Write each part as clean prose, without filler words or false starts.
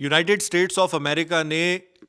United states of America ने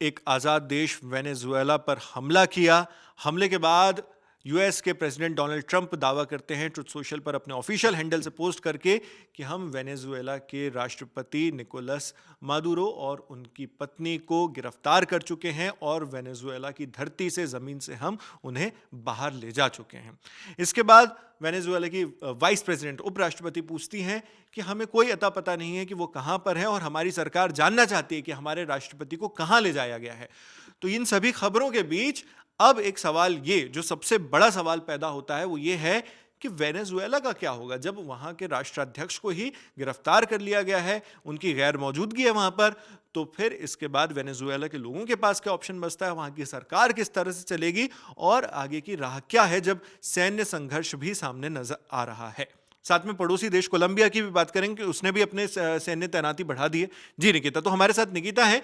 एक आज़ाद देश वेनेजुएला पर हमला किया। हमले के बाद यूएस के प्रेसिडेंट डोनाल्ड ट्रंप दावा करते हैं ट्रुथ सोशल पर अपने ऑफिशियल हैंडल से पोस्ट करके कि हम वेनेजुएला के राष्ट्रपति निकोलस मादुरो और उनकी पत्नी को गिरफ्तार कर चुके हैं और वेनेजुएला की धरती से, ज़मीन से हम उन्हें बाहर ले जा चुके हैं। इसके बाद वेनेजुएला की वाइस प्रेसिडेंट, उपराष्ट्रपति पूछती हैं कि हमें कोई अता पता नहीं है कि वो कहाँ पर है और हमारी सरकार जानना चाहती है कि हमारे राष्ट्रपति को कहाँ ले जाया गया है। तो इन सभी खबरों के बीच अब एक सवाल, ये जो सबसे बड़ा सवाल पैदा होता है वो ये है कि वेनेजुएला का क्या होगा जब वहाँ के राष्ट्राध्यक्ष को ही गिरफ्तार कर लिया गया है, उनकी गैर मौजूदगी है वहाँ पर। तो फिर इसके बाद वेनेजुएला के लोगों के पास क्या ऑप्शन बचता है, वहाँ की सरकार किस तरह से चलेगी और आगे की राह क्या है जब सैन्य संघर्ष भी सामने नजर आ रहा है। साथ में पड़ोसी देश कोलंबिया की भी बात करेंगे कि उसने भी अपने सैन्य तैनाती बढ़ा दी है। जी निकिता, तो हमारे साथ निकिता है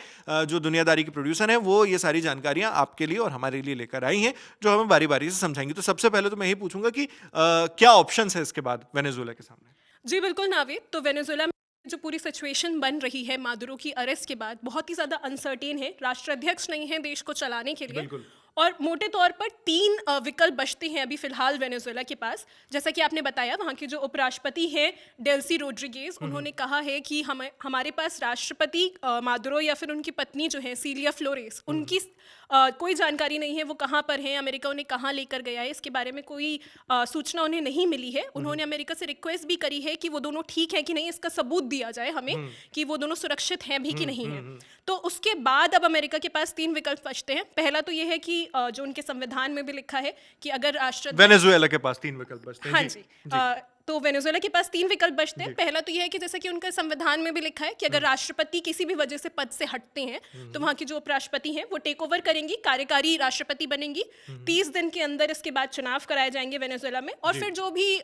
जो दुनियादारी की प्रोड्यूसर है, वो ये सारी जानकारियां आपके लिए और हमारे लिए लेकर आई हैं जो हमें बारी बारी से समझाएंगी। तो सबसे पहले तो मैं यही पूछूंगा कि क्या ऑप्शंस है इसके बाद वेनेजुएला के सामने? जी बिल्कुल नावेद, तो वेनेजुएला में जो पूरी सिचुएशन बन रही है मादुरो की अरेस्ट के बाद बहुत ही ज़्यादा अनसर्टेन है। राष्ट्राध्यक्ष नहीं है देश को चलाने के लिए और मोटे तौर पर तीन विकल्प बचते हैं अभी फिलहाल वेनेजुएला के पास। जैसा कि आपने बताया, वहाँ के जो उपराष्ट्रपति हैं डेल्सी रोड्रिगेज, उन्होंने कहा है कि हमारे पास राष्ट्रपति मादुरो या फिर उनकी पत्नी जो है सीलिया फ्लोरेस, उनकी कोई जानकारी नहीं है, वो कहाँ पर हैं, अमेरिका उन्हें कहाँ लेकर गया है, इसके बारे में कोई सूचना उन्हें नहीं मिली है। उन्होंने अमेरिका से रिक्वेस्ट भी करी है कि वो दोनों ठीक है कि नहीं, इसका सबूत दिया जाए हमें कि वो दोनों सुरक्षित हैं भी कि नहीं है। तो उसके बाद अब अमेरिका के पास तीन विकल्प बचते हैं। पहला तो ये है कि जो उनके संविधान में भी लिखा है कि अगर वेनेजुएला के पास तीन विकल्प बचते हैं। हाँ जी, तो वेनेजुएला के पास तीन विकल्प बचते हैं। पहला तो यह है कि जैसा कि उनके संविधान में भी लिखा है कि अगर राष्ट्रपति किसी भी वजह से पद से हटते हैं तो वहाँ की जो उपराष्ट्रपति हैं वो टेक ओवर करेंगी, कार्यकारी राष्ट्रपति बनेंगी। 30 दिन के अंदर इसके बाद चुनाव कराए जाएंगे वेनेजुएला में और फिर जो भी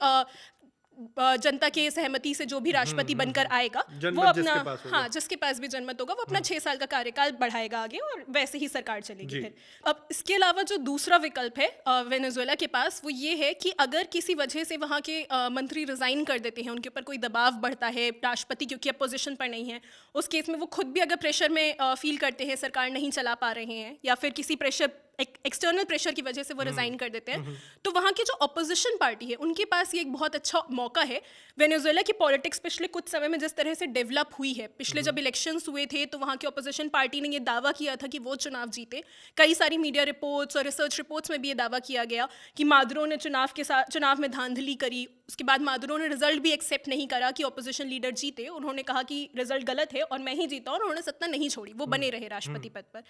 जनता के सहमति से जो भी राष्ट्रपति बनकर आएगा वो अपना जिसके पास भी जनमत होगा वो अपना 6 साल का कार्यकाल बढ़ाएगा आगे और वैसे ही सरकार चलेगी फिर। अब इसके अलावा जो दूसरा विकल्प है वेनेजुएला के पास वो ये है कि अगर किसी वजह से वहाँ के मंत्री रिजाइन कर देते हैं, उनके ऊपर कोई दबाव बढ़ता है, राष्ट्रपति क्योंकि अपोजिशन पर नहीं है, उस केस में वो खुद भी अगर प्रेशर में फील करते हैं, सरकार नहीं चला पा रहे हैं या फिर किसी एक्सटर्नल प्रेशर की वजह से वो रिजाइन कर देते हैं, तो वहाँ की जो अपोजिशन पार्टी है उनके पास ये एक बहुत अच्छा मौका है। वेनेजुएला की पॉलिटिक्स पिछले कुछ समय में जिस तरह से डेवलप हुई है, पिछले जब इलेक्शंस हुए थे तो वहाँ की अपोजिशन पार्टी ने ये दावा किया था कि वो चुनाव जीते। कई सारी मीडिया रिपोर्ट्स और रिसर्च रिपोर्ट्स में भी ये दावा किया गया कि मादुरो ने चुनाव में धांधली करी। उसके बाद मादुरो ने रिजल्ट भी एक्सेप्ट नहीं करा कि अपोजिशन लीडर जीते। उन्होंने कहा कि रिजल्ट गलत है और मैं ही जीता और उन्होंने सत्ता नहीं छोड़ी, वो बने रहे राष्ट्रपति पद पर।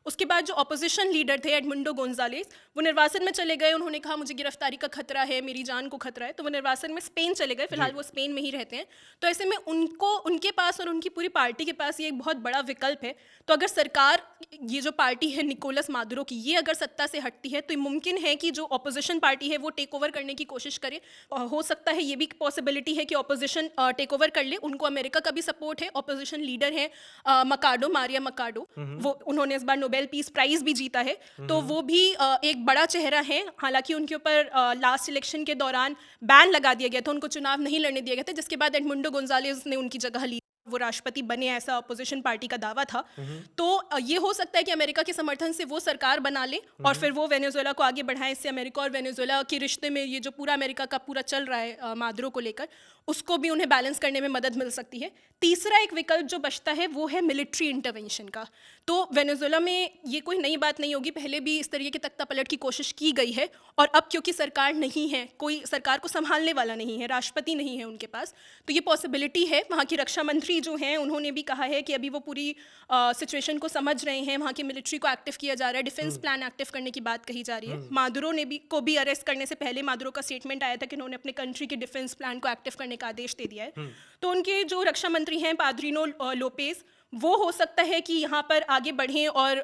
उसके बाद जो अपोजिशन लीडर थे एडमुंडो गोंजालेस, वो निर्वासन में चले गए। उन्होंने कहा मुझे गिरफ्तारी का खतरा है, मेरी जान को खतरा है, तो वो निर्वासन में स्पेन चले गए। फिलहाल वो स्पेन में ही रहते हैं। तो ऐसे में उनके पास और उनकी पूरी पार्टी के पास ये एक बहुत बड़ा विकल्प है। तो अगर सरकार, ये जो पार्टी है निकोलस मादुरो की, ये अगर सत्ता से हटती है तो मुमकिन है कि जो अपोजिशन पार्टी है वो टेक ओवर करने की कोशिश करे। हो सकता है ये भी पॉसिबिलिटी है कि अपोजिशन टेक ओवर कर ले। उनको अमेरिका का भी सपोर्ट है। अपोजिशन लीडर है मारिया मकाडो, वो उन्होंने इस बार नोबेल पीस प्राइज भी जीता है, तो वो भी एक बड़ा चेहरा है। हालांकि उनके ऊपर लास्ट इलेक्शन के दौरान बैन लगा दिया गया था, उनको चुनाव नहीं लड़ने दिया गया था, जिसके बाद एडमुंडो गोंजालेस ने उनकी जगह ली, वो राष्ट्रपति बने, ऐसा अपोजिशन पार्टी का दावा था। तो ये हो सकता है कि अमेरिका के समर्थन से वो सरकार बना ले और फिर वो वेनेजुएला को आगे बढ़ाए। इससे अमेरिका और वेनेजुएला के रिश्ते में ये जो पूरा अमेरिका का पूरा चल रहा है मादुरो को लेकर, उसको भी उन्हें बैलेंस करने में मदद मिल सकती है। तीसरा एक विकल्प जो बचता है वो है मिलिट्री इंटरवेंशन का। तो वेनेजुएला में ये कोई नई बात नहीं होगी, पहले भी इस तरीके की तख्तापलट की कोशिश की गई है और अब क्योंकि सरकार नहीं है, कोई सरकार को संभालने वाला नहीं है, राष्ट्रपति नहीं है उनके पास, तो ये पॉसिबिलिटी है। वहाँ की रक्षा मंत्री जो हैं उन्होंने भी कहा है कि अभी वो पूरी सिचुएशन को समझ रहे हैं, वहाँ की मिलिट्री को एक्टिव किया जा रहा है, डिफेंस प्लान एक्टिव करने की बात कही जा रही है। मादुरो को भी अरेस्ट करने से पहले मादुरो का स्टेटमेंट आया था कि उन्होंने अपने कंट्री के डिफेंस प्लान को एक्टिव करने का आदेश दे दिया है। तो उनके जो रक्षा मंत्री हैं पाद्रिनो लोपेज, वो हो सकता है कि यहाँ पर आगे बढ़ें और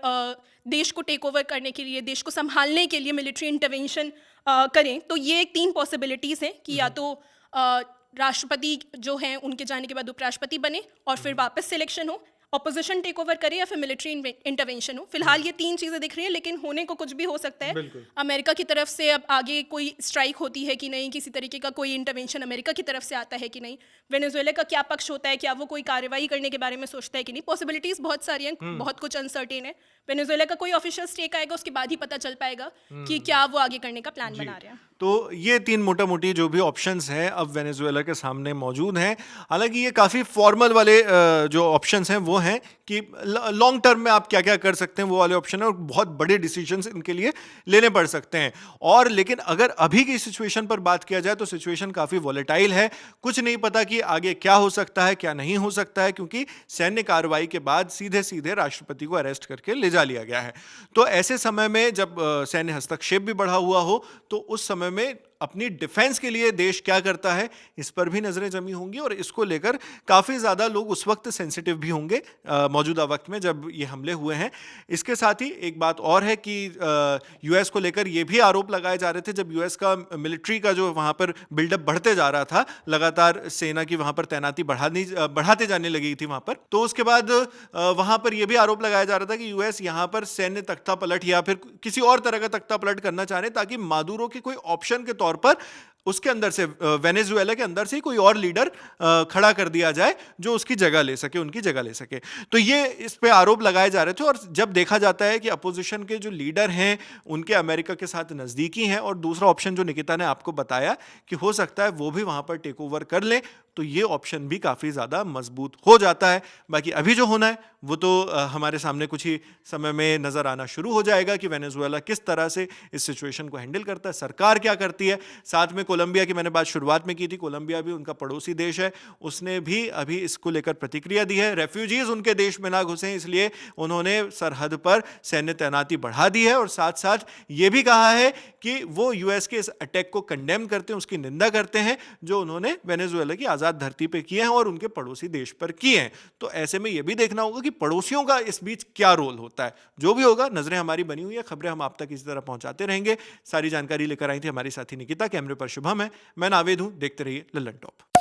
देश को टेक ओवर करने के लिए, देश को संभालने के लिए मिलिट्री इंटरवेंशन करें। तो ये एक 3 पॉसिबिलिटीज़ हैं कि या तो राष्ट्रपति जो हैं उनके जाने के बाद उपराष्ट्रपति बने और फिर वापस सिलेक्शन हो, ऑपोजिशन टेक ओवर करे या फिर मिलिट्री इंटरवेंशन हो। फिलहाल ये तीन चीज़ें दिख रही हैं, लेकिन होने को कुछ भी हो सकता है। अमेरिका की तरफ से अब आगे कोई स्ट्राइक होती है कि नहीं, किसी तरीके का कोई इंटरवेंशन अमेरिका की तरफ से आता है कि नहीं, वेनेजुएला का क्या पक्ष होता है, क्या वो कोई कार्रवाई करने के बारे में सोचता है कि नहीं। पॉसिबिलिटीज़ बहुत सारी हैं, बहुत कुछ अनसर्टेन है। वेनेजुएला का कोई ऑफिशियल स्टेक आएगा, उसके बाद ही पता चल पाएगा कि क्या वो आगे करने का प्लान बना रहे हैं। तो ये तीन मोटा मोटी जो भी ऑप्शंस हैं अब वेनेजुएला के सामने मौजूद हैं। हालांकि ये काफ़ी फॉर्मल वाले जो ऑप्शंस हैं वो हैं कि लॉन्ग टर्म में आप क्या क्या कर सकते हैं, वो वाले ऑप्शन है, और बहुत बड़े डिसीजंस इनके लिए लेने पड़ सकते हैं। और लेकिन अगर अभी की सिचुएशन पर बात किया जाए तो सिचुएशन काफ़ी वॉलेटाइल है। कुछ नहीं पता कि आगे क्या हो सकता है, क्या नहीं हो सकता है, क्योंकि सैन्य कार्रवाई के बाद सीधे सीधे राष्ट्रपति को अरेस्ट करके ले जा लिया गया है। तो ऐसे समय में जब सैन्य हस्तक्षेप भी बढ़ा हुआ हो तो उस समय में अपनी डिफेंस के लिए देश क्या करता है, इस पर भी नजरें जमी होंगी, और इसको लेकर काफ़ी ज़्यादा लोग उस वक्त सेंसिटिव भी होंगे मौजूदा वक्त में जब ये हमले हुए हैं। इसके साथ ही एक बात और है कि यूएस को लेकर ये भी आरोप लगाए जा रहे थे, जब यूएस का मिलिट्री का जो वहाँ पर बिल्डअप बढ़ते जा रहा था, लगातार सेना की वहाँ पर तैनाती बढ़ाते जाने लगी थी वहाँ पर, तो उसके बाद वहाँ पर यह भी आरोप लगाया जा रहा था कि यूएस यहाँ पर सैन्य तख्ता पलट या फिर किसी और तरह का तख्ता पलट करना चाह रहे ताकि मादुरो के कोई ऑप्शन के तौर पर उसके अंदर से, वेनेजुएला के अंदर से कोई और लीडर खड़ा कर दिया जाए जो उसकी जगह ले सके, उनकी जगह ले सके। तो ये इस पे आरोप लगाए जा रहे थे। और जब देखा जाता है कि अपोजिशन के जो लीडर हैं उनके अमेरिका के साथ नज़दीकी हैं, और दूसरा ऑप्शन जो निकिता ने आपको बताया कि हो सकता है वो भी वहाँ पर टेक ओवर कर लें, तो ये ऑप्शन भी काफ़ी ज़्यादा मजबूत हो जाता है। बाकी अभी जो होना है वो तो हमारे सामने कुछ ही समय में नज़र आना शुरू हो जाएगा कि वेनेजुएला किस तरह से इस सिचुएशन को हैंडल करता है, सरकार क्या करती है। साथ में कोलंबिया की मैंने बात शुरुआत में की थी, कोलंबिया भी उनका पड़ोसी देश है, उसने भी अभी इसको लेकर प्रतिक्रिया दी है। रेफ्यूजीज उनके देश में ना घुसें इसलिए उन्होंने सरहद पर सैन्य तैनाती बढ़ा दी है, और साथ साथ ये भी कहा है कि वो यूएस के इस अटैक को कंडेम करते हैं, उसकी निंदा करते हैं जो उन्होंने वेनेजुएला की आज़ाद धरती पे किए हैं और उनके पड़ोसी देश पर किए हैं। तो ऐसे में यह भी देखना होगा कि पड़ोसियों का इस बीच क्या रोल होता है। जो भी होगा, नजरें हमारी बनी हुई है, खबरें हम आप तक इसी तरह पहुंचाते रहेंगे। सारी जानकारी लेकर आई थी हमारी साथी निकिता, कैमरे पर शुभम है, मैं नावेद हूं। देखते रहिए लल्लन टॉप।